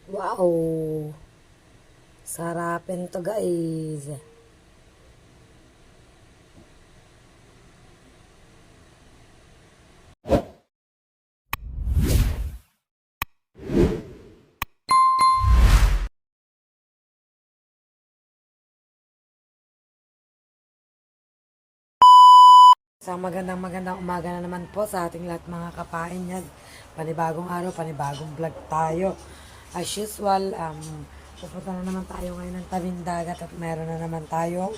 Wow! Sarapin to guys. Sa magandang umaga na naman po sa ating lahat mga kapain yan. Panibagong araw, panibagong vlog tayo. As usual, pupunta na naman tayo ngayon ng tabing dagat at meron na naman tayong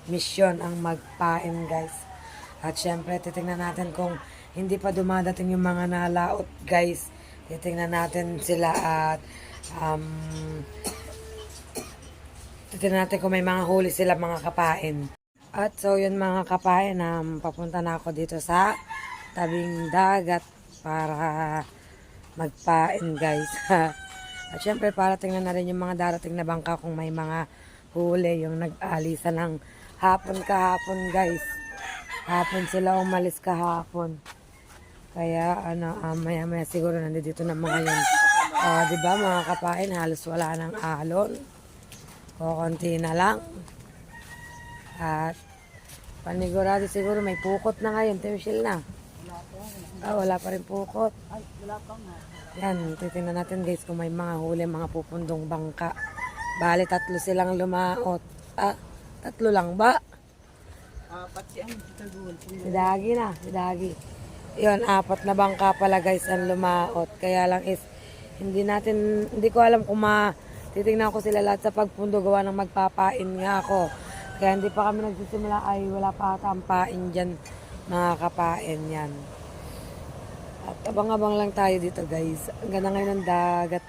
misyon ang magpain guys. At syempre, titingnan natin kung hindi pa dumadating yung mga nalaot guys. Titingnan natin sila at titingnan natin kung may mga huli sila mga kapain. At so yun mga kapain, papunta na ako dito sa tabing dagat para magpain guys. At syempre para tingnan na rin yung mga darating na bangka kung may mga huli, yung nag-alisa ng hapon kahapon guys. Hapon sila umalis kahapon. Kaya maya maya siguro nandito na mga yun. Diba mga kapain, halos wala ng alon. Konti na lang. At panigurado siguro may pukot na ngayon, Teoshil na. Wala pa rin pukot. Yan, titingnan natin guys kung may mga huli, mga pupundong bangka. Bali, 3 silang lumaot. 3 lang ba? Si Dagi na, si Dagi. Yun, 4 na bangka pala guys ang lumaot. Kaya lang is, hindi ko alam kung titingnan ko sila lahat sa pagpundo gawa ng magpapain nga ako. Kaya hindi pa kami nagsisimula ay wala pa ata ang pain dyan, mga kapain yan. At abang-abang lang tayo dito guys. Ang ganda ngayon ng dagat.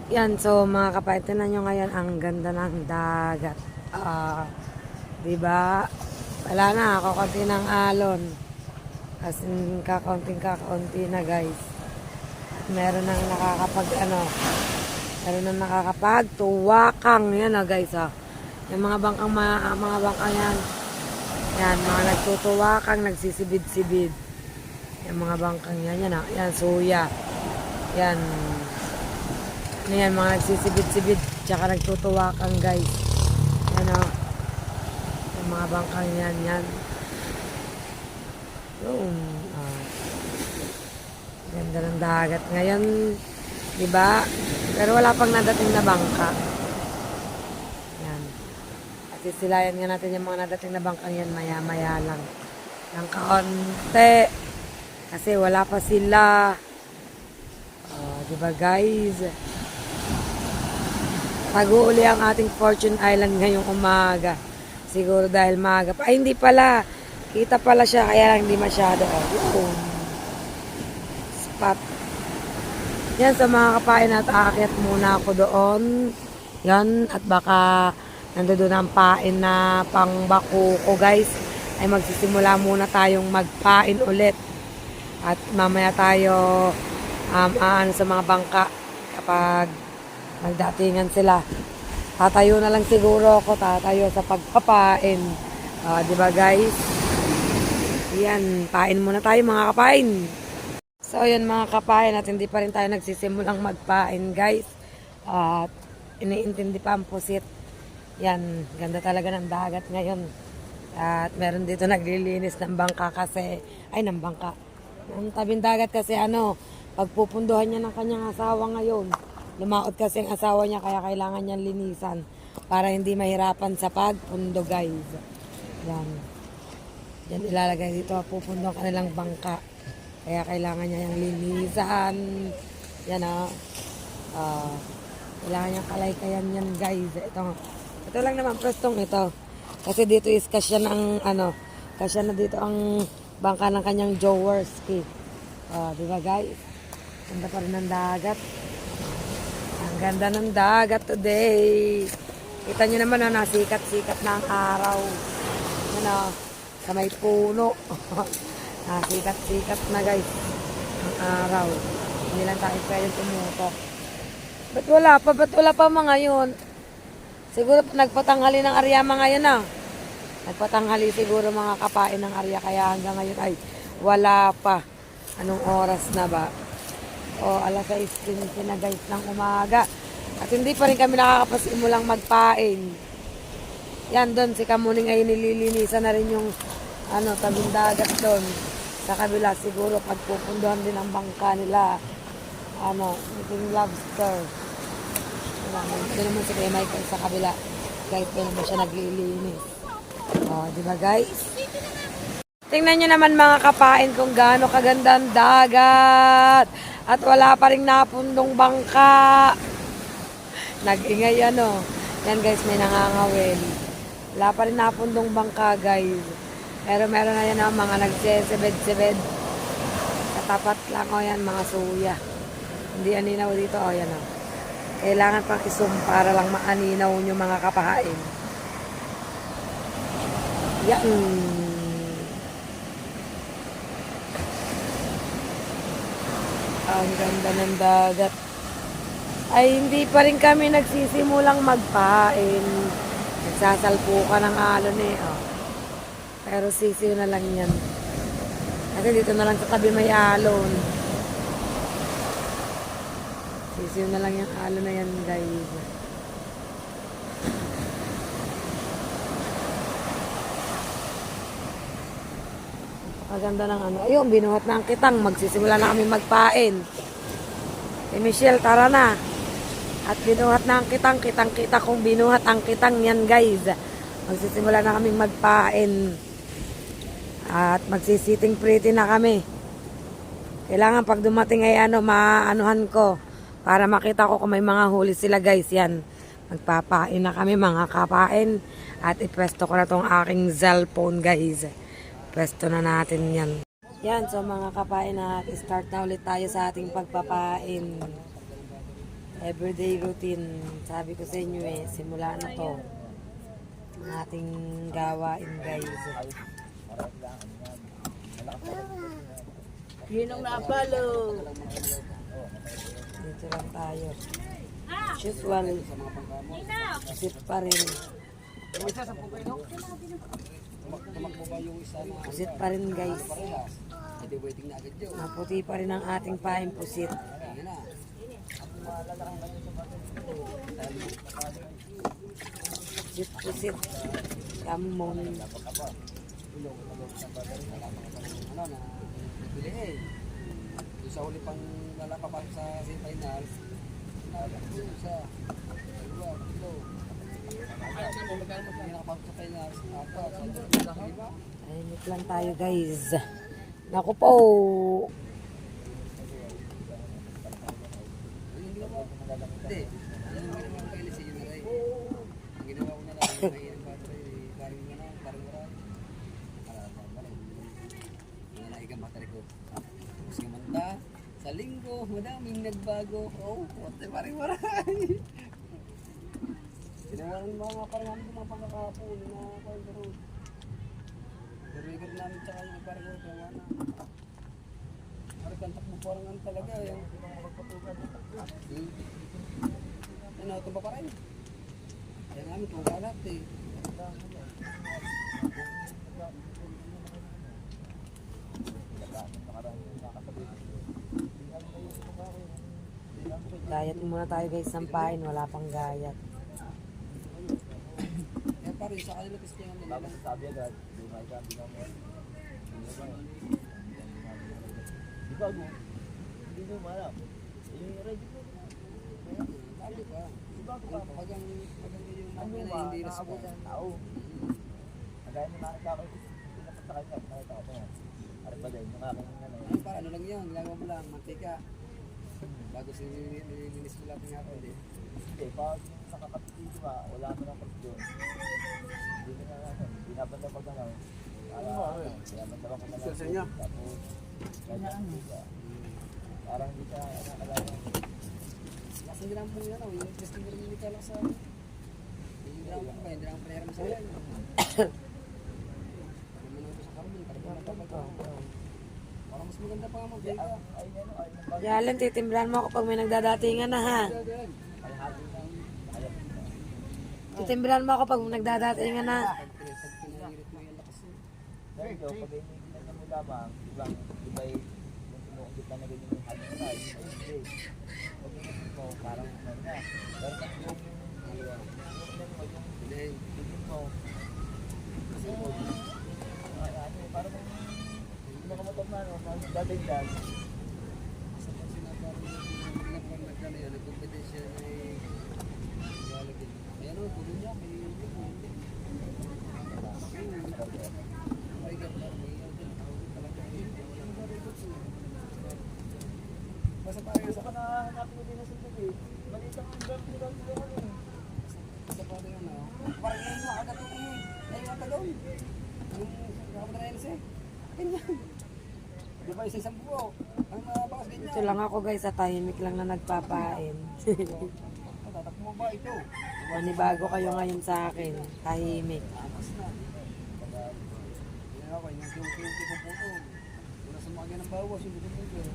Yan, so mga kapain, tinan nyo ngayon ang ganda ng dagat. Diba? Wala na, kakunti ng alon. As in, kakaunti na guys. Meron nang meron na nakakapagtuwakang yan guys yung mga bangkang yan mga nagtutuwakang nagsisibid-sibid yung mga bangkang yan yan suya yan mga nagsisibid-sibid tsaka nagtutuwakang guys yan yung mga bangkang yan yung ganda ng dagat ngayon, diba? Pero wala pang nadating na bangka. Yan. At sisilayan nga natin yung mga nadating na bangka yan maya-maya lang. Ng kaunti. Kasi wala pa sila. Diba guys? Tago uli ang ating Fortune Island ngayong umaga. Siguro dahil maaga pa. Ay, hindi pala. Kita pala siya, kaya lang hindi masyado. Spot. Yan sa mga kapain at aakyat muna ako doon. Yan, at baka nandoon ang pain na pangbako ko guys. Ay magsisimula muna tayong magpain ulit. At mamaya tayo sa mga bangka kapag magdatingan sila. Tatayo na lang siguro ako, tatayo sa pagpapain. Diba guys? Yan, pain muna tayo mga kapain. So, yun mga kapain at hindi pa rin tayo nagsisimulang magpain guys. At iniintindi pa ang pusit. Yan, ganda talaga ng dagat ngayon. At meron dito naglilinis ng bangka kasi, ng tabing dagat kasi pagpupunduhan niya ng kanyang asawa ngayon. Lumaot kasi ang asawa niya kaya kailangan niyang linisan para hindi mahirapan sa pagpundo guys. Yan. Yan ilalagay dito, pupundo ang kanilang bangka. Kaya kailangan niya yung linisan. Yan kailangan niyang kalaykayan yan guys. Ito lang naman prestong ito. Kasi dito is kasya na dito ang bangka ng kanyang Jaworski. Diba guys? Ganda pa rin ng dagat. Ang ganda ng dagat today. Kita nyo naman nasikat-sikat na ang araw. Yan sa may puno. Sikat-sikat na guys ang araw. Hindi lang tayo pwede tumutok. Ba't wala pa mga yun? Siguro nagpatanghali ng Arya mga yun Nagpatanghali siguro mga kapain ng Arya kaya hanggang ngayon ay wala pa. Anong oras na ba? O, alas 6:15 na guys ng umaga. At hindi pa rin kami nakakapasimulang magpain. Yan, doon si Kamuning ay nililinisan na rin yung tabing dagat doon. Sa kabila siguro pagpupunduhan din ang bangka nila. Meeting lobster. Ito naman si Kuya Michael sa kabila. Guys, doon naman siya naglilinis. O, di ba guys? Tingnan nyo naman mga kapain kung gaano kaganda ang dagat. At wala pa rin napundong bangka. Nag-ingay Yan guys, may nangangawin. Wala pa rin napundong bangka guys. Pero meron na yan mga nagsesebed-sebed. Katapat lang yan mga suya. Hindi aninaw dito yan Kailangan pang isum para lang maaninaw yung mga kapain. Yan. Ang ganda ng dagat. Ay hindi pa rin kami nagsisimulang magpain. Nagsasalpukan ng alon Pero sisiw na lang yan. Kasi dito na lang sa tabi may alon. Sisiw na lang yung alon na yan guys. Maganda ng Ayun, binuhat na ang kitang. Magsisimula na kami magpain. Michelle, tara na. At binuhat na ang kitang. Kitang-kita kung binuhat ang kitang yan guys. Magsisimula na kaming magpain. At magsisiting pretty na kami. Kailangan pag dumating ay maanuhan ko. Para makita ko kung may mga huli sila guys. Yan. Magpapain na kami mga kapain. At ipwesto ko na tong aking cellphone guys. Pwesto na natin yan. Yan, so mga kapain start na ulit tayo sa ating pagpapain. Everyday routine. Sabi ko sa inyo simula na to. Ang ating gawain guys. Yun ang napalo. Dito lang tayo. Usual. Sit pa rin. Pusit pa rin guys. Maputi pa rin ang ating pain pusit. Pusit. Kamon. Sa uli pang nalapapan sa semifinals, sa Tahimik lang tayo guys. Naku po. Hindi. Ang ginawa ko na lang parang naigang battery ko. Tapos kumanta sa linggo, madaming nagbago. Kote parang Sinawalan mga parang namin mga pagkakapon na pagkaro. Narigar namin tsaka yung parang kaya na. Parang kantak mo parang talaga yung magpatugan. Ito ba pa rin? Kaya namin tumalat Gayat muna tayo guys ng pain. Wala pang gayat. Parang sa kanila testingan nila. Tapos sabi agad, dumay ka, hindi na mo. Di ba mo? Hindi mo marap. Yung ready ko. Sabi ka. Pag ang yung makina hindi respond. Tao. Kagaya ni Marika ako, pinapasakay ka, nakita ko pa yan. Ari pa din, yung aking nanay. Ano lang yun, ginagawa mo lang, mantika. Bago sinilinis mo lahat nga ako, hindi. Hindi, pag nakakapitid ba, wala mo ng pagdyon. Hindi na natin, binabanda pag binabanda pa kung tapos, parang hindi ka nakalala. Lasang ginampo yun, yung testing rin hindi ka lang sa yung ginampo ba, hindi lang panayaran mo sa yan. Luminuto sa carbon, carbon na tapos parang mas maganda pa nga mag-vega. Yalan, titimbrahan mo ako pag may nagdadatingan na ha. Titimbrahan mo ako pag may nagdadatingan na. There you go, pag hindi mo lamang, ibang iba yung tinukit na ganyan yung hagin tayo. Kasi, pag initin mo, parang ano na. Pero pag yung initin mo, yung initin mo, kasi mo, parang hindi mo kamatap na, no? Dadagdag. Sa pag sinaparang yung pinapang nagkano yan, nagkompetensya na ilalagay. Ayan o, tuloy niya, may may ganda, may talaga. Basta parang sa hanapin mo din na sunod eh. Maliit ang hanggang ano eh. Sa parang yan o. Parang ngayon makagat ko eh. Ngayon matagaw. Yung kapadrayals eh. Ganyan. Di ba isa-isang buo? Ang mabakas ganyan. Ito lang ako guys, sa tahimik lang na nagpapain. Tatak mo ba ito? Manibago kayo ngayon sa akin, tahimik. Amas na. Yan ako, yung kiunti ko puto. Wala sa mga ng bawas, yung buto-buto.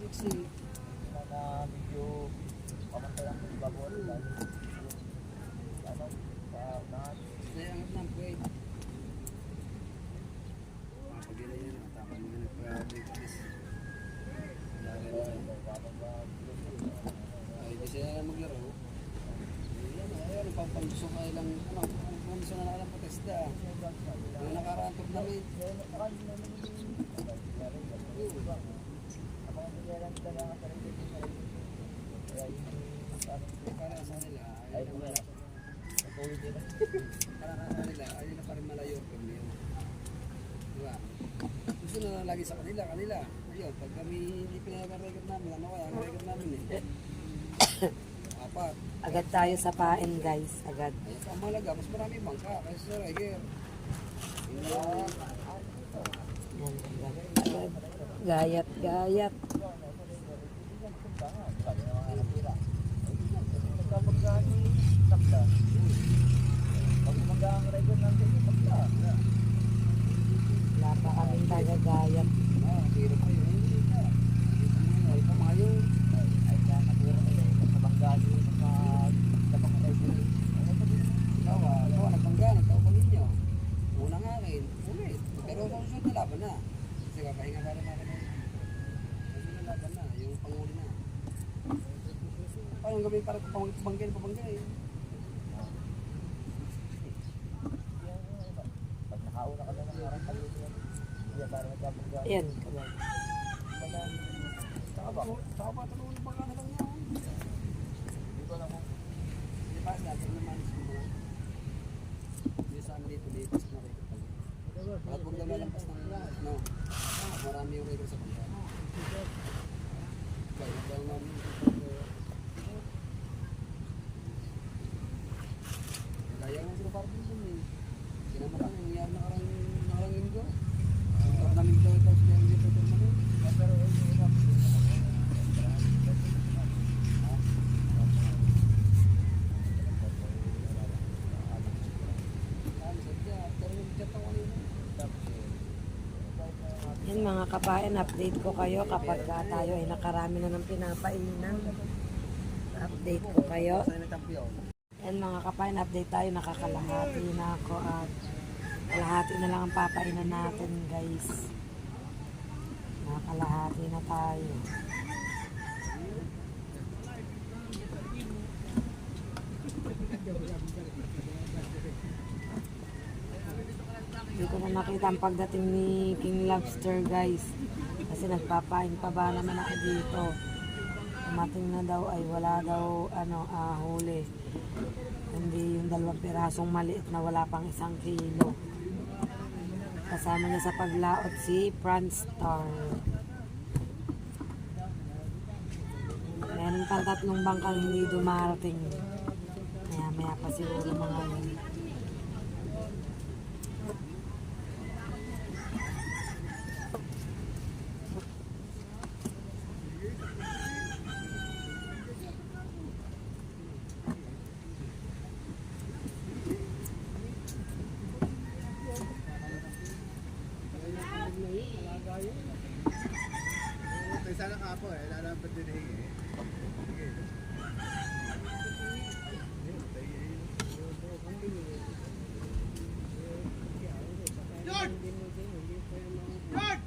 Mixi. Na medyo pamantayan ko bago ano lang. Ano? Sa lahat. Kaya angat na, wait. Pag-ilay yan, tama mo yan, nagpa-breakfast. Ay, di siya maglaro. Ayan, nagpapanduso ka ilang, ano, panduso na lang protesta. Yung nakarantog namin. Para sa nila, ayaw na wala. Para sa nila, ayaw na pa rin malayo. Diba? Gusto na lang lagi sa kanila. Ayun, pag kami hindi pinag-record namin, ano kaya ang record namin eh? Apat. Agad tayo sa pain guys, agad. Ayun, ang mahalaga, mas marami bangka kaysa sa Riger. Yan, agad. Gayat, gayat. Wala pa kaming tagagayat. Hirap pa yun. Ay, pamayo. Ikaw, nagbangga, nagtaupangin nyo. Una nga akin, ulit. Pero sa susunod na laban na. Kasi kapahinga pa rin natin. Sa susunod na laban na, yung panguli na. Parang gawin para pabanggay. Pag nakauna ka na ng harap para nagkabangga. Yan, kabag. Saka ba ito nung bangga na lang niya? Hindi ko alam kung Di ba, natin naman sa Hindi sa amin dito, lipas na rin. At huwag na lalampas ng no. Marami yung record sa bangga. Kaya daw namin kaya nga sila parang dun eh. Kinamatang nangyari nakarang linggo. Ang namin daw ito sila yung dito naman. pero yung iba Yan mga kapain, update ko kayo kapag tayo ay nakarami na ng pinapainan. Update ko kayo. Saan nagkampiyon? Yan mga kapain, update tayo, nakakalahati na ako at kalahati na lang ang papainan natin guys. Nakakalahati na tayo. Hindi ko na nakita ang pagdating ni King Lobster guys. Kasi nagpapain pa ba naman ako dito. Dumating na daw ay wala daw huli. Hindi yung 2 pirasong maliit na wala pang 1 kilo. Kasama niya sa paglaot si Franstar. Meron pang 3 bangkang hindi dumarating. Maya pa siguro mga yun. Sana ka po eh, lalaban din eh. Yun! Yun!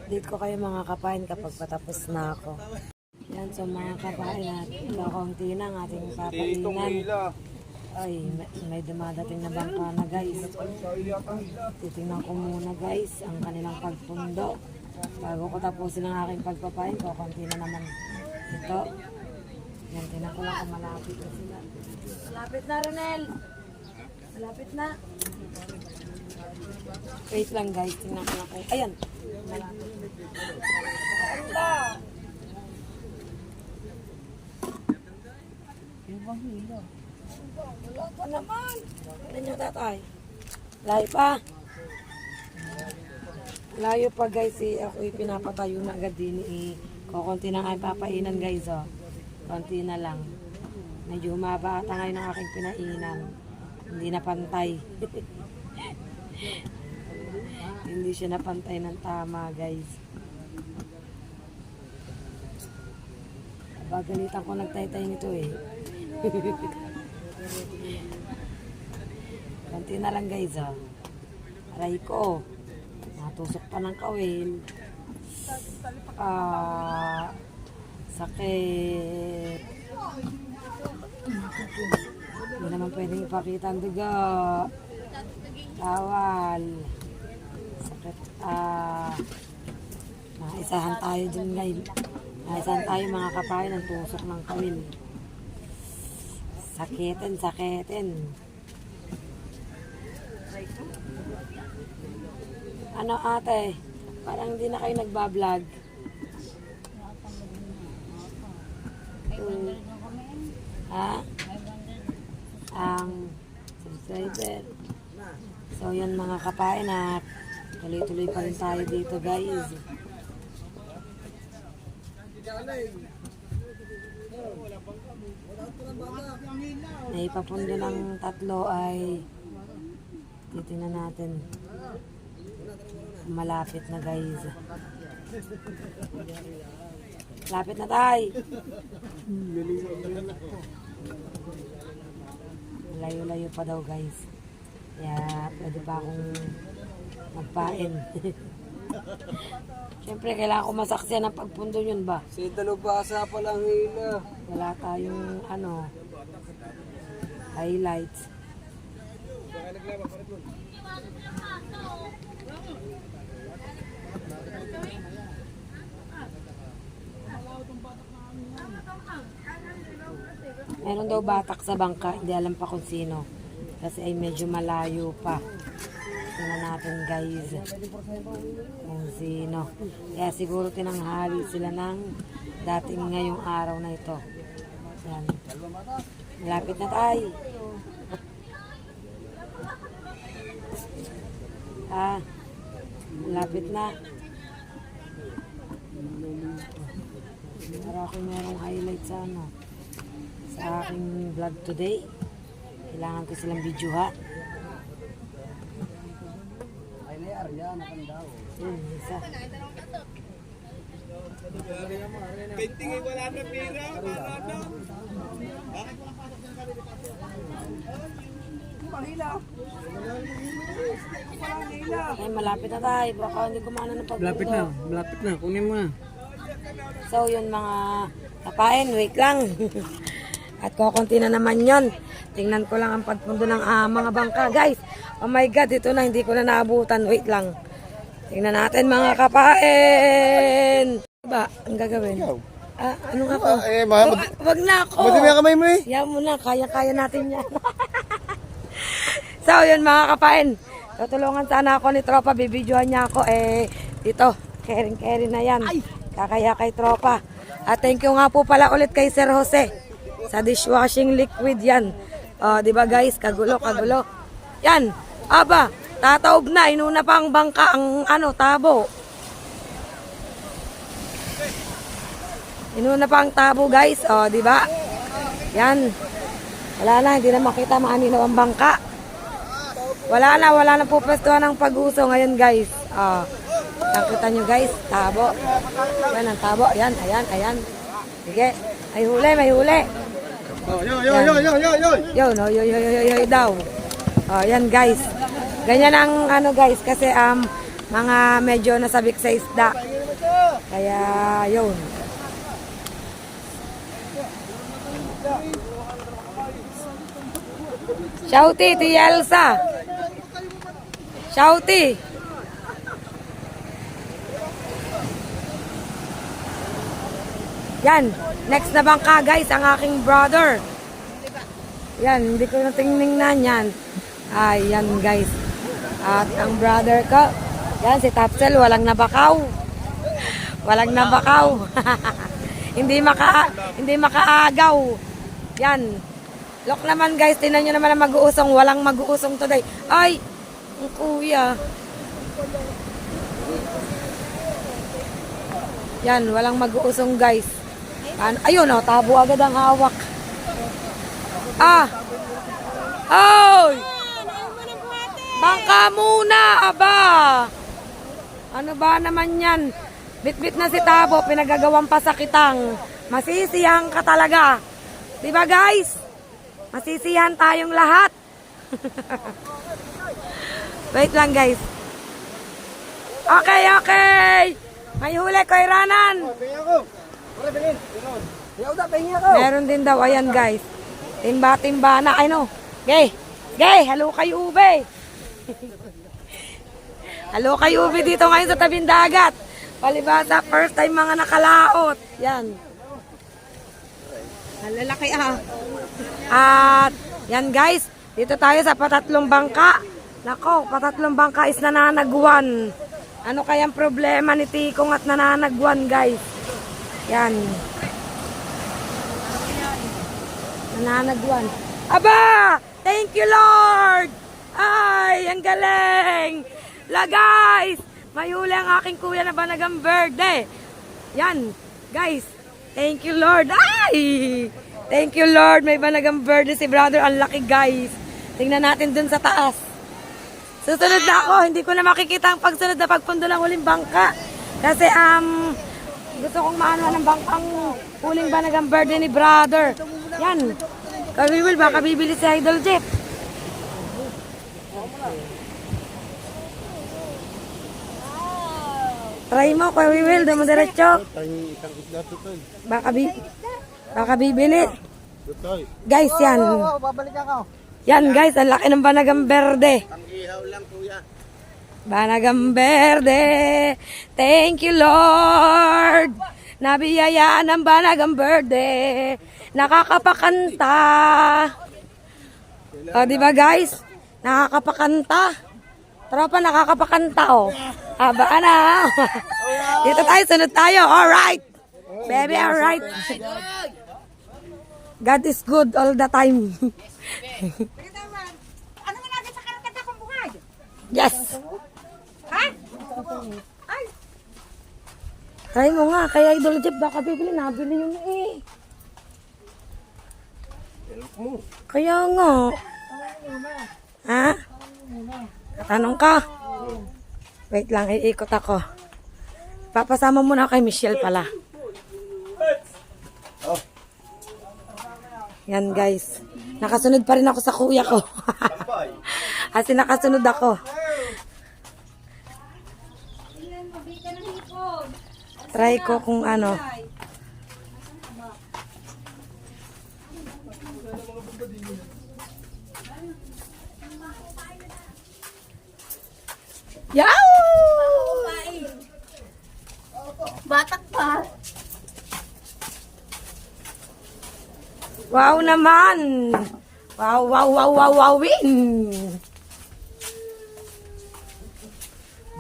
I-update ko kayo mga kapain kapag patapos na ako. Yan, so mga kapain natin, kaunti na ang ating papainan. Ay, may dumadating na bangka na guys. Titingnan ko muna guys ang kanilang pagpundo. Bago ko tapusin ang aking pagpapain, kaunti na naman ito. Yan, tingnan ko lang kung malapit na sila. Malapit na, Ronel! Malapit na. Wait lang guys, tingnan ko lang kung... Ayan! Malapit. Anda! Wala pa naman. Ano nyo tatay? Layo pa. Layo pa guys eh. Ako'y pinapatayo na agad din eh. Kukunti na nga papainan guys oh. Konti na lang. Medyo humaba ata ngayon ang aking pinainan. Hindi na pantay. Hindi siya napantay ng tama guys. Bagalitan ko nagtaytay nito eh. Konti na lang guys oh. Aray ko. Natusok pa ng kawil. Sakit. Hindi naman pwedeng ipakita ang dugo. Bawal. Sakit. Naisahan tayo dyan guys. Naisahan tayo mga kapain ng tusok ng kawil. Sakitin, sakitin. Ano ate? Parang hindi na kayo nagbablog. Ha? Ang subscriber. So yan mga kapain at tuloy-tuloy pa rin tayo dito guys. Naipapundo ng tatlo ay titingnan natin. Malapit na guys. Lapit na tayo. Layo-layo pa daw guys. Kaya pwede pa akong magpain. Siyempre kailangan ko masaksiyan ang pagpundo yun ba? Si dalubasa pa lang hila. Wala tayong highlights. Meron daw batak sa bangka, hindi alam pa kung sino. Kasi ay medyo malayo pa. Tingnan natin guys kung sino. Kaya siguro tinanghali sila ng dating ngayong araw na ito. Yan. Malapit na tayo. Malapit na. Para ako merong highlight sa sa aking vlog today. Kailangan ko silang video ha. Ay na Arya, nakandaw. Isa. Painting ay wala na pira. Wala na. Ay, malapit na tayo. Baka hindi kumana ng pagpundo. Malapit na. Kunin mo na. So, yun mga kapain, wait lang. At kukunti na naman yun. Tingnan ko lang ang pagpundo ng mga bangka. Guys, oh my God, ito na, hindi ko na naabutan. Wait lang. Tingnan natin mga kapain. Ba, ang gagawin? Ano nga po? Wag na ako. Madami ang kamay mo eh. Yan mo na, kaya-kaya natin yan. So, yun mga kapain. Tutulungan sana ako ni Tropa, bibidyohan niya ako. Dito, caring na yan. Kakaya kay Tropa. At thank you nga po pala ulit kay Sir Jose. Sa dishwashing liquid yan. Di ba guys, kagulo. Yan, aba, tataob na, inuna pa ang bangka, ang tabo. Inuna pa ang tabo guys, di ba? Yan. Wala na, hindi na makita maanilaw ang bangka. Wala na pupwestuhan ng pag-uso ngayon guys. Nakita nyo guys, tabo. Yan ang tabo, ayan. Sige, may huli. Yo daw. Yan guys. Ganyan ang guys kasi mga medyo nasabik sa isda. Kaya, yun. Shouty, ti Elsa. Shouty. Yan. Next na bangka, guys, ang aking brother. Yan, hindi ko na tingnan yan. Ay, yan, guys. At ang brother ko, yan, si Tapsel, walang nabakaw. Walang nabakaw. hindi makaagaw. Yan. Look naman, guys, tinan nyo naman ang mag-uusong. Walang mag-uusong today. Ay, ang kuya. Yan, walang mag-uusong, guys. Ayun, oh, tabo agad ang hawak. Ah! Oy! Bangka muna, aba! Ano ba naman yan? Bit-bit na si Tabo, pinagagawang pasakitang. Masisiyahan ka talaga. Diba, guys? Masisiyahan tayong lahat. Wait lang, guys. Okay, okay. May huli ko, Iranan. Meron din daw, ayan, guys. Timba-timba na, ano. Gay, gay, halo kay ube. Halo kay ube dito ngayon sa tabing dagat. Palibasa, first time mga nakalaot. Yan. Nalalaki At, yan guys, dito tayo sa patatlong bangka. Nako, patatlong bangka is nananagwan. Ano kayang problema ni Tikong at nananagwan, guys? Yan. Nananagwan. Aba! Thank you, Lord! Ay, ang galing! La, guys! May huli ang aking kuya na Banagang Verde. Yan, guys. Thank you, Lord. Ay! Thank you, Lord. May Banagang Verde si brother. Ang laki, guys. Tingnan natin dun sa taas. Susunod na ako. Hindi ko na makikita ang pagsunod na pagpundo ng huling bangka. Kasi, gusto kong maano ng bangkang huling Banagang Verde ni brother. Yan. Kami will baka bibili si Idol Jeep. Try mo, Kuya Will, doon mo diretso. Baka bibili. Guys, yan. Yan, guys, ang laki ng Banagang Verde. Ang ihaw lang, kuya. Banagang Verde. Thank you, Lord. Nabiyayaan ng Banagang Verde. Nakakapakanta. O, diba, guys? Nakakapakanta. Tropa, nakakapakanta, oh. Haba na. Dito tayo, sunod tayo. Alright. Baby, alright. God is good all the time. Ano nga naging sa karakata kong buhay? Yes. Ha? Ay, Try mo nga. Kaya Idol Jeep, baka bibili. Nabili yun eh. Kaya nga. Ha? Tanong ka? Wait lang, iikot ako. Papasama muna kay Michelle pala. Yan guys. Nakasunod pa rin ako sa kuya ko. Kasi nakasunod ako. Try ko kung ano. Yaw! batak pa. Wow naman! Wow, wow, wow, wow, wow, win!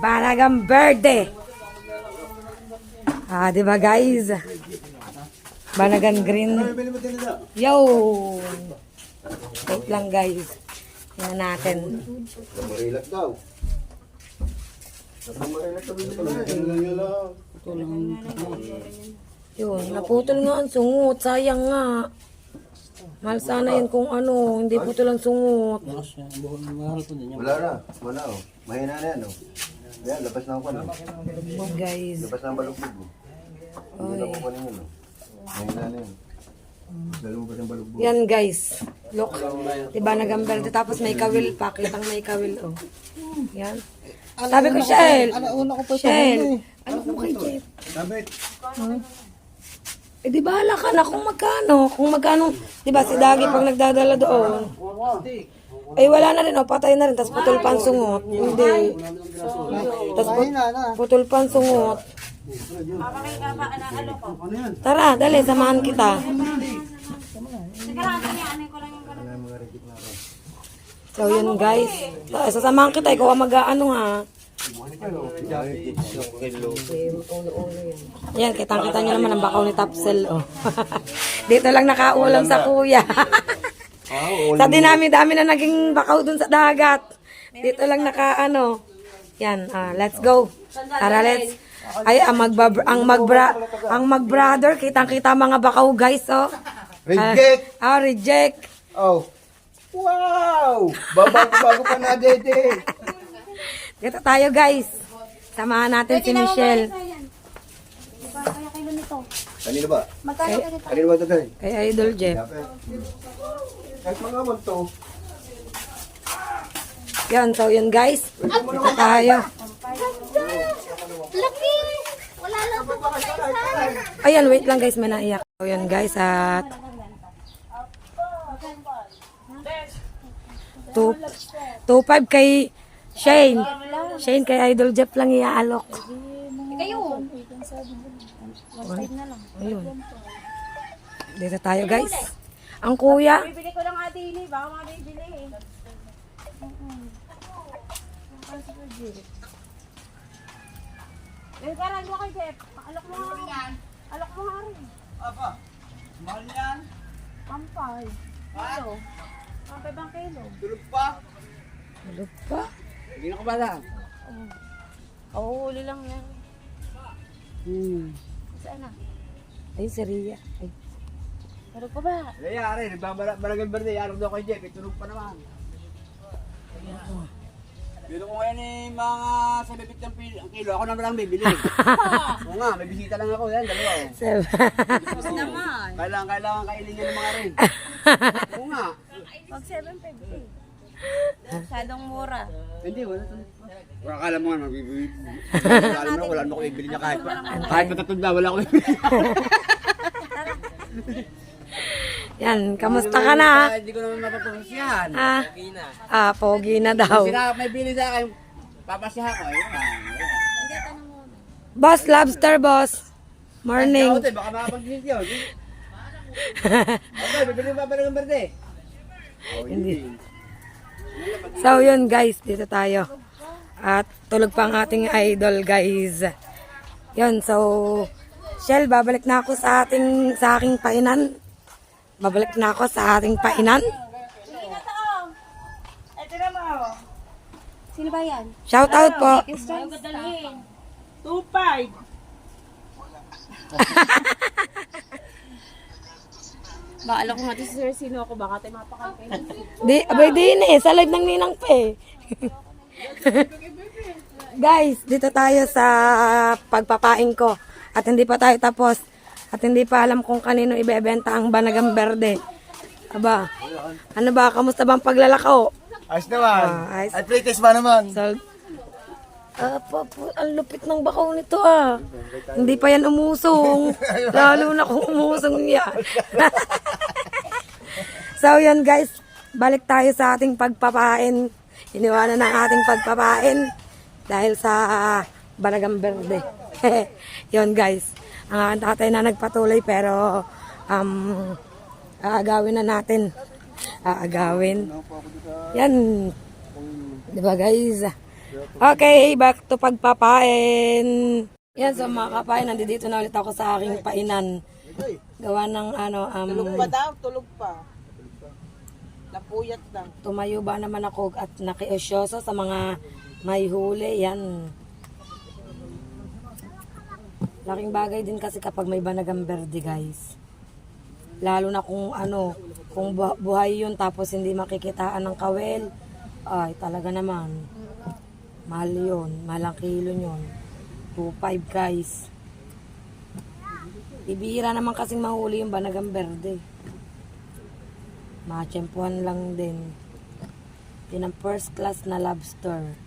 Banagang Verde. Di ba guys? Banagan Green. Yo! Wait lang guys. Tingnan natin. Marilat daw. Yun, naputol nga ang sungot. Sayang nga. Mahal sana yun kung ano. Hindi putol ang sungot. Wala na. Wala oh. Mahina na yan oh. Yan, labas na ako na. Guys. Labas na ang balugbog oh. Hindi na ako kanin yun oh. Mahina na yan. Lalabas ang balugbog. Yan guys. Look. Diba nagambel. Tapos may kawil pa. Kitang may kawil oh. Yan. Sabi ko, Shell. Shell. Ano mo kay Jeff? Sabit. Eh di bahala ka na kung magkano. Di ba si Dagi pag nagdadala doon. Eh wala na rin, patay na rin, tapos putol pa ang sungot. Hindi. Tapos putol pa ang sungot. Tara, dali, samahan kita. So yun guys, sasamahan kita, ikaw ang mag-ano ha. Yan, kitang-kita nyo naman ang bakaw ni Tapsel. Oh. Dito lang nakaulam sa kuya. Sa dinami-dami na naging bakaw dun sa dagat. Dito lang nakaano. Yan, let's go. Tara, let's. Ay, ang mag-brother, kitang-kita mga bakaw guys, oh. Reject! Reject. Oh. Wow! Bago pa na, Dede. Dito tayo guys. Samahan natin si Michelle. Kaya kilo nito. Kanino ba? Magkano ka nito? Kanino ba ito, Dede? Kay Idol Jeff. Kahit mga man to. Yan, so yun guys. Dito tayo. Laki! Wala lang po pa isa. Ayan, wait lang guys, may naiyak. So yun guys, at 2.5 kay Shane. Shane kay Idol Jeff lang iaalok. Kayo. Ayun. Dito tayo guys. Ang kuya. Bibili ko lang ate ini. Baka mabibili eh. Karan mo kay Jeff. Alok mo nga. Alok mo nga rin. Apa? Mahal yan. Pampay. Kilo. Pampay bang kilo? Tulog pa. Ano pa? Hindi na ko bala. Huli lang yan. Saan na? Ayun si Ria. Ay. Pero pa ba? Nangyari, nagbabalagang berde. Yarap daw kay Jeff. Tulog pa naman. Bili ko ngayon mga 750 ang kilo. Ako naman lang bibili. Oo nga, may bisita lang ako. Yan, dalawa. Naman. Kailangan kainin nyo ng mga rin. Oo nga. Pag 750. Masyadong mura. Hindi, wala. Akala mo nga, magbibili. Akala mo, wala mo ko bibili niya kahit matatunda, wala ko bibili. Yan, kamusta ka na? Hindi ko naman mapapapos yan. Pogi na daw. Sila may bili sa akin, papasyahan ko. Ayun na. Boss, lobster boss. Morning. Ikaw, baka makapag-visit yun. Okay, bibili pa ng berde. Hindi. So yun guys, dito tayo. At tulog pa ang ating idol guys. Yun, so Shell, babalik na ako sa aking painan. Babalik na ako sa ating painan. Ito na mo. Sino ba yan? Shout out po. Saan ka dalhin? 2.5. Ba, alam ko nga si Sir Sino ako. Baka tayo mapakalpay. Abay din sa live ng Ninang Pe. Guys, dito tayo sa pagpapain ko. At hindi pa tayo tapos. At hindi pa alam kung kanino ibebenta ang Banagang Berde. Aba, ano ba? Kamusta bang paglalakaw? Ayos naman. Ayos. At latest ba naman? So, ang lupit ng bakaw nito Hindi pa yan umusong. Lalo na kung umusong yan. So yun guys, balik tayo sa ating pagpapain. Iniwanan ng ating pagpapain dahil sa Banagang Berde. Yun guys, ang tatay na nagpatuloy pero aagawin na natin. Aagawin. Yan. Diba guys? Okay, back to pagpapain. Yan, so mga kapain, nandito na ulit ako sa aking painan. Gawa ng Tulog pa daw, tulog pa. Napuyat lang. tumayo ba naman ako at nakiosyoso sa mga may huli. Yan. Laking bagay din kasi kapag may Banagang Berde guys. Lalo na kung kung buhay yun tapos hindi makikitaan ng kawel. Ay, talaga naman. Mahal yun. Mahal ang kilo yun. 2.5 guys. Ibihira naman kasing mahuli yung Banagang Berde. Matsyempuhan lang din. Yun ang first class na lobster.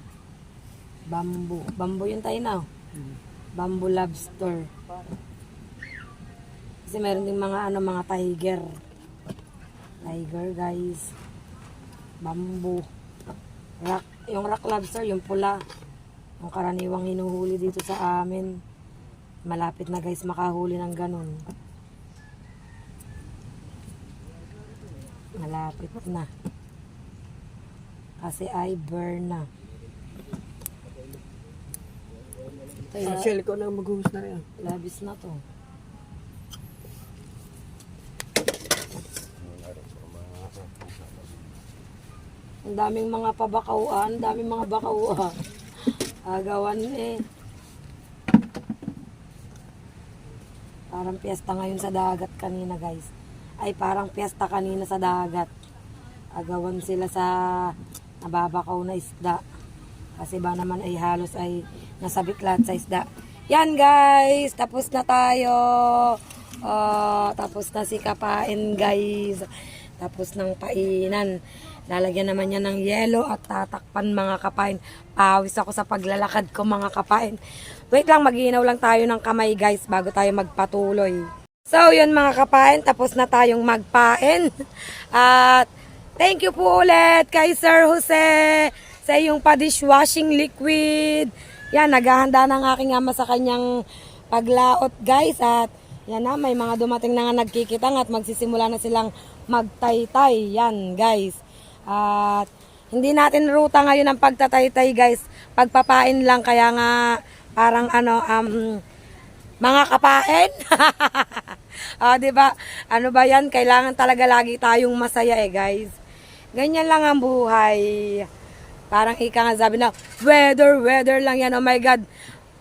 Bamboo. Bamboo yun tayo na. Bamboo lobster. Kasi meron ding mga mga tiger. Tiger, guys. Bamboo. Yung rock lobster, yung pula. Yung karaniwang hinuhuli dito sa amin. Malapit na guys makahuli ng ganun. Malapit na. Kasi ay burn na. Ito Shell ko na maghuhus na rin. labis na to. Ang daming mga pabakauan, daming mga bakauan. Agawan eh. Parang piyesta ngayon sa dagat kanina guys. Ay parang piyesta kanina sa dagat. Agawan sila sa nababakaw na isda. Kasi ba naman ay halos ay nasabik lahat sa isda. Yan guys, tapos na tayo. Tapos na si kapain guys. Tapos ng painan. Lalagyan naman niya ng yelo at tatakpan mga kapain. Pawis ako sa paglalakad ko mga kapain. Wait lang, mag-iinaw lang tayo ng kamay guys bago tayo magpatuloy. So yun mga kapain, tapos na tayong magpain. At thank you po ulit kay Sir Jose sa iyong pa-dishwashing liquid. Yan, naghahanda ng aking ama sa kanyang paglaot guys. At yan na, may mga dumating na nga nagkikitang at magsisimula na silang magtaytay. Yan guys. At hindi natin ruta ngayon ang pagtataytay guys. Pagpapain lang, kaya nga parang mga kapain. Di ba? Ano ba yan? Kailangan talaga lagi tayong masaya guys. Ganyan lang ang buhay. Parang ika nga sabi na, weather lang yan. Oh my God.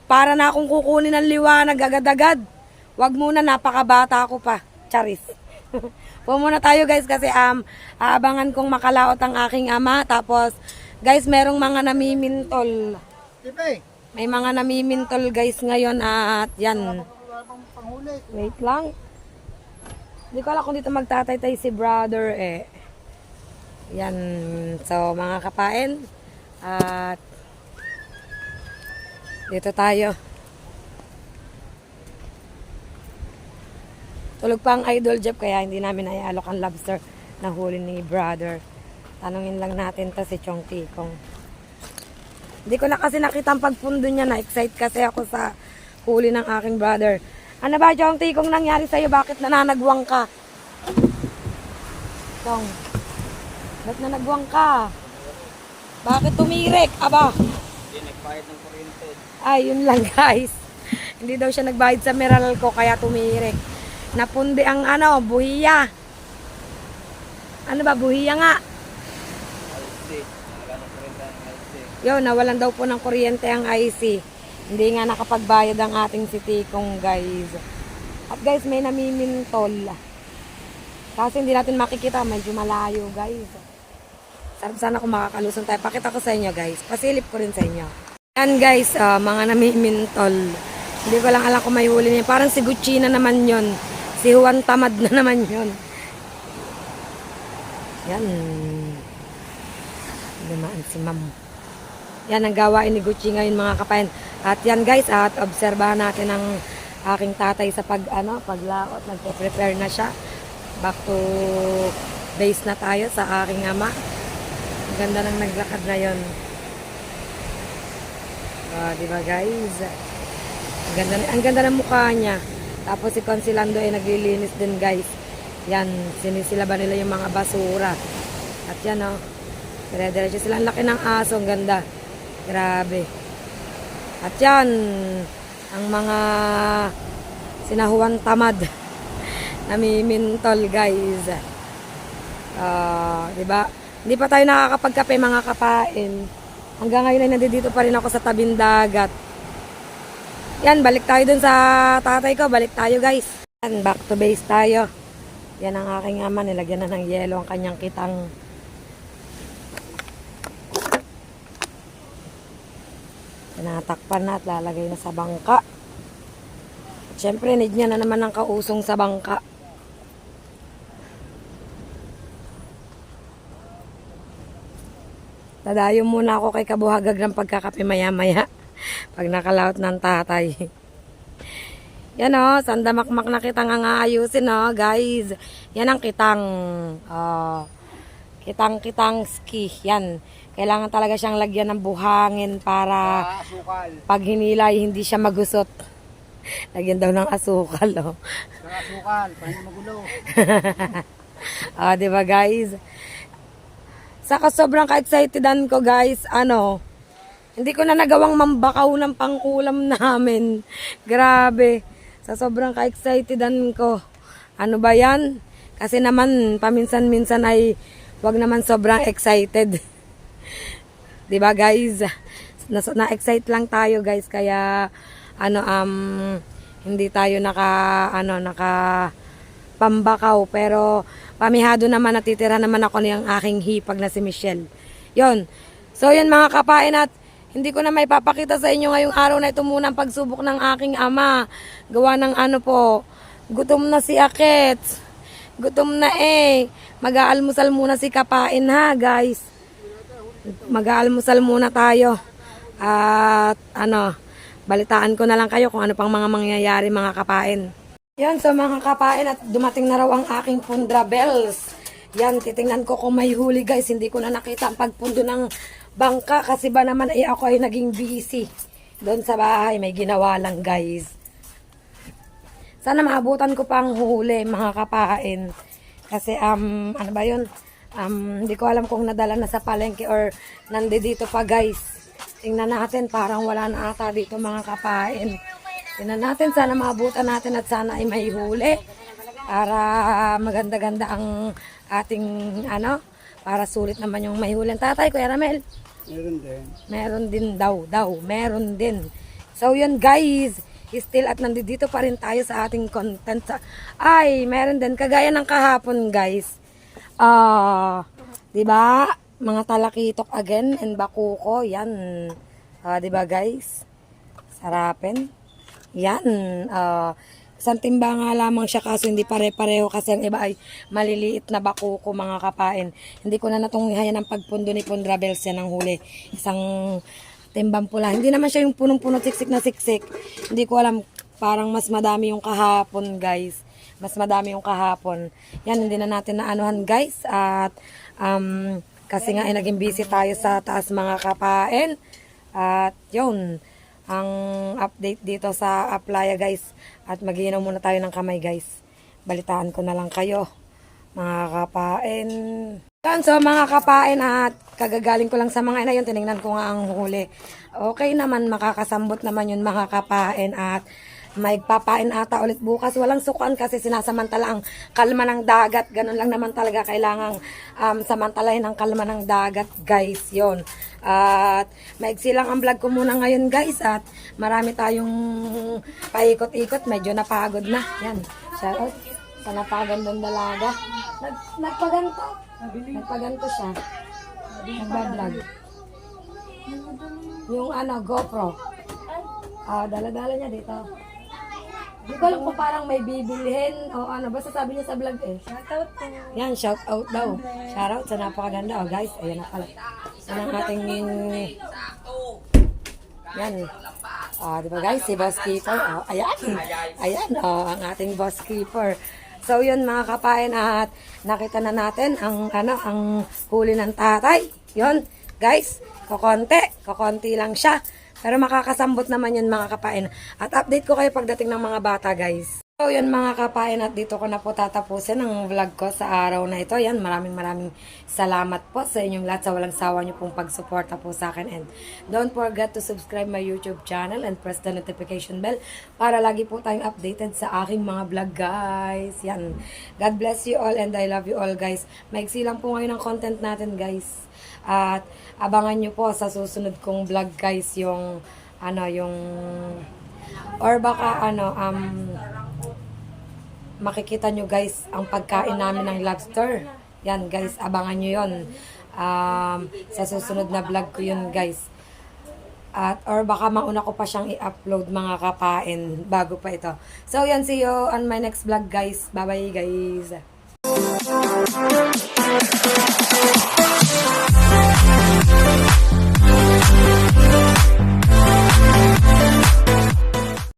Para na akong kukunin ng liwanag agad-agad. Wag muna, napakabata ko pa. Charis. Muna tayo guys kasi aabangan kong makalaot ang aking ama. Tapos guys, merong mga namimintol. May mga namimintol guys ngayon at yan. Wait lang. Hindi ko alam kung dito magtataytay si brother eh. Yan. So mga kapain. At dito tayo. Tulog pa ang Idol Jeff kaya hindi namin naialok ang lobster na huli ni brother. Tanungin lang natin to si Chong Tikong. Hindi ko na kasi nakita ang pagpundo niya. Na-excite kasi ako sa huli ng aking brother. Ano ba Chong Tikong nangyari sa'yo? Bakit nananagwang ka? Chong, ba't nanagwang ka? Bakit tumirik? Aba? Hindi, nagbayad ng kuryente. Ay, yun lang guys. Hindi daw siya nagbayad sa mineral ko kaya tumirik. Napundi ang buhiya. Ano ba, buhiya nga? IC. Wala ng kuryente ang IC. Yo, nawalan daw po ng kuryente ang IC. Hindi nga nakapagbayad ang ating si Tikong guys. At guys, may namimintol. Kasi hindi natin makikita, medyo malayo guys. Sarap sana kung makakalusong tayo. Pakita ko sa inyo guys. Pasilip ko rin sa inyo. Yan guys, mga namimintol. Hindi ko lang alam kung may huli niya. Parang si Gucci na naman yon. Si Juan Tamad na naman yon. Yan. Dumaan si ma'am. Yan ang gawain ni Gucci ngayon mga kapain. At yan guys, at obserbahan natin ang aking tatay sa paglaot. Nagpe-prepare na siya. Back to base na tayo sa aking ama. Ang ganda ng naglakad na yon. Diba guys? Ang ganda ng mukha niya. Tapos si Consilando ay naglilinis din guys. Yan, sinisila nila yung mga basura. At yan dire-diretso sila. Ang laki ng aso, ang ganda. Grabe. At yan, ang mga sinahuan tamad. Namimintol guys. Diba? Hindi pa tayo nakakapagkape mga kapain. Hanggang ngayon ay nandito pa rin ako sa tabing dagat. Yan, balik tayo dun sa tatay ko. Balik tayo guys. Yan, back to base tayo. Yan ang aking ama. Nilagyan na ng yelo ang kanyang kitang. Tinatakpan na at lalagay na sa bangka. At syempre, need niya na naman ng kausong sa bangka. Dadayo muna ako kay Kabuhagag ng pagkakape maya-maya. Pag nakalaot ng tatay. Yan o, sandamakmak na kitang ang aayusin o, guys. Yan ang kitang. Kitang ski. Yan. Kailangan talaga siyang lagyan ng buhangin para pag hinilay, hindi siya magusot. Lagyan daw ng asukal o. Asukal, paano magulo? Di ba guys? Saka sobrang ka-excitedan ko guys, hindi ko na nagawang mambakaw ng pang-ulam namin. Grabe. Sa sobrang ka-excitedan ko. Ano ba yan? Kasi naman, paminsan-minsan ay wag naman sobrang excited. Diba guys? Na-excite lang tayo guys. Kaya, hindi tayo naka pambakaw. Pero, pamihado naman, natitira naman ako niyang aking hipag na si Michelle. Yon. So, yun mga kapain at hindi ko na may papakita sa inyo ngayong araw na ito muna ang pagsubok ng aking ama. Gawa ng gutom na si Akit. Gutom na Mag-aalmusal muna si kapain ha guys. Mag-aalmusal muna tayo. At balitaan ko na lang kayo kung ano pang mga mangyayari mga kapain. Yan so mga kapain at dumating na raw ang aking pundra bells. Yan, titingnan ko kung may huli guys. Hindi ko na nakita ang pagpundo ng bangka kasi ba naman ako ay naging busy. Doon sa bahay may ginawa lang guys. Sana maabutan ko pang huli mga kapain. Kasi ano ba yun? Hindi ko alam kung nadala na sa palengke or nandito pa guys. Tingnan natin parang wala na ata dito mga kapain. Tingnan natin sana maabutan natin at sana ay may huli. Para maganda-ganda ang ating para sulit naman yung may huli. Tatay, Kuya Ramel. Meron din. Meron din daw. Meron din. So, yun guys. Still at nandito pa rin tayo sa ating content. Ay, meron din. Kagaya ng kahapon guys. Diba? Mga talakitok again and bakuko. Yan. Diba guys? Sarapin. Yan. Isang timba nga lamang siya kaso hindi pare-pareho kasi ang iba ay maliliit na bakuko mga kapain. Hindi ko na natunghayan ang pagpundo ni Pundra Bells yan ang huli. Isang timbang pula. Hindi naman siya yung punong-puno siksik na siksik. Hindi ko alam, parang mas madami yung kahapon guys. Mas madami yung kahapon. Yan, hindi na natin naanuhan guys. At kasi nga ay naging busy tayo sa taas mga kapain. At yun, ang update dito sa Aplaya guys. At mag-iinom muna tayo ng kamay guys. Balitaan ko na lang kayo mga kapain. So mga kapain at kagagaling ko lang sa mga ina yun. Tinignan ko nga ang huli. Okay naman, makakasambot naman yun mga kapain. At may papain ata ulit bukas. Walang sukuan kasi sinasamantala ang kalma ng dagat. Ganun lang naman talaga kailangang samantalahin ang kalma ng dagat guys. Yon. At maigsi lang ang vlog ko muna ngayon guys. At marami tayong paikot-ikot. Medyo napagod na. Yan. Shoutout sa napagandang dalaga. Nagpaganto siya. Nagbablog. Yung GoPro. Dala-dala niya dito. Di ko alam kung parang may bibilhin o basta sabi niya sa vlog Shoutout po. Yan, shoutout daw. Shoutout sa napakaganda. Guys, ayan na pala. Yan ang ating yan. Di ba guys, si Boss Keeper. Ayan, ang ating Boss Keeper. So yun mga kapain at nakita na natin ang huli ng tatay. Yun, guys, kokonti lang siya. Pero makakasambot naman yun mga kapain. At update ko kayo pagdating ng mga bata guys. So yun mga kapain at dito ko na po tatapusin ang vlog ko sa araw na ito. Yan, maraming salamat po sa inyong lahat sa walang sawa nyo pong pagsuporta po sa akin. And don't forget to subscribe my YouTube channel and press the notification bell para lagi po tayong updated sa aking mga vlog guys. Yan. God bless you all and I love you all guys. Maiksi lang po ngayon ang content natin guys. At abangan nyo po sa susunod kong vlog guys yung or baka makikita nyo guys ang pagkain namin ng lobster. Yan guys, abangan nyo yun. Sa susunod na vlog ko yun guys. At or baka mauna ko pa siyang i-upload mga kapain bago pa ito. So yan, see you on my next vlog guys. Bye bye guys.